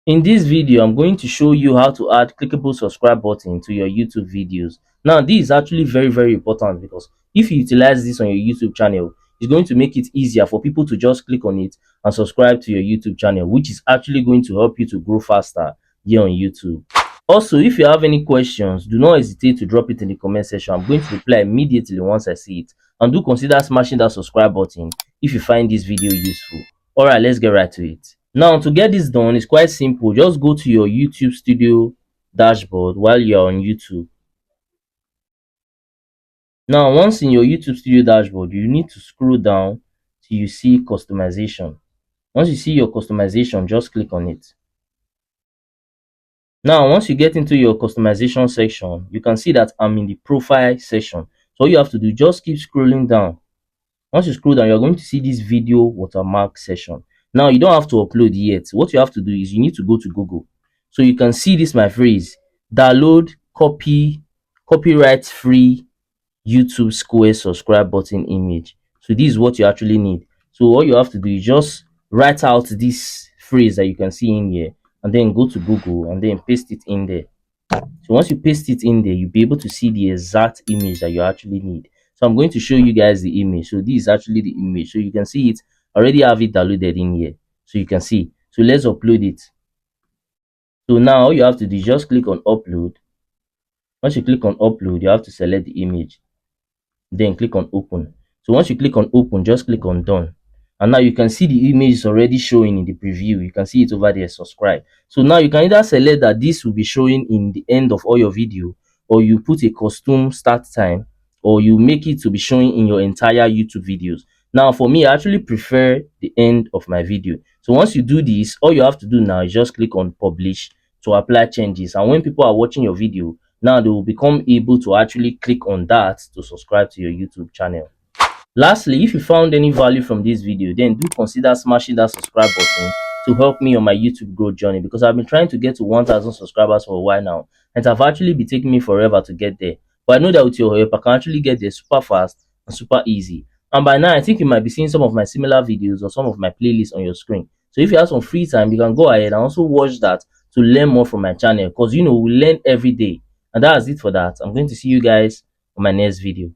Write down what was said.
In this video, I'm going to show you how to add clickable subscribe button to your YouTube videos. Now, this is actually very important because if you utilize this on your YouTube channel, it's going to make it easier for people to just click on it and subscribe to your YouTube channel, which is actually going to help you to grow faster here on YouTube. Also, if you have any questions, do not hesitate to drop it in the comment section. I'm going to reply immediately once I see it. And do consider smashing that subscribe button if you find this video useful. Alright, let's get right to it. Now, to get this done, it's quite simple. Just go to your YouTube Studio dashboard while you're on YouTube. Now, once in your YouTube Studio dashboard, you need to scroll down till you see customization. Once you see your customization, just click on it. Now, once you get into your customization section, you can see that I'm in the profile section. So all you have to do, just keep scrolling down. Once you scroll down, you're going to see this video watermark section. Now, you don't have to upload yet. What you have to do is you need to go to Google. So you can see this, my phrase, download, copyright free YouTube square subscribe button image. So this is what you actually need. So all you have to do is just write out this phrase that you can see in here and then go to Google and then paste it in there. So once you paste it in there, you'll be able to see the exact image that you actually need. So I'm going to show you guys the image. So this is actually the image. So you can see it. I already have it downloaded in here. So you can see. So let's upload it. So now all you have to do is just click on upload. Once you click on upload, you have to select the image. Then click on open. So once you click on open, just click on done. And now you can see the image is already showing in the preview. You can see it over there, subscribe. So now you can either select that this will be showing in the end of all your video, or you put a custom start time, or you make it to be showing in your entire YouTube videos. Now for me, I actually prefer the end of my video. So once you do this, all you have to do now is just click on publish to apply changes. And when people are watching your video, now they will become able to actually click on that to subscribe to your YouTube channel. Lastly, if you found any value from this video, then do consider smashing that subscribe button to help me on my YouTube growth journey, because I've been trying to get to 1,000 subscribers for a while now, and it have actually been taking me forever to get there. But I know that with your help, I can actually get there super fast and super easy. And by now, I think you might be seeing some of my similar videos or some of my playlists on your screen. So if you have some free time, you can go ahead and also watch that to learn more from my channel, because we learn every day. And that's it for that. I'm going to see you guys on my next video.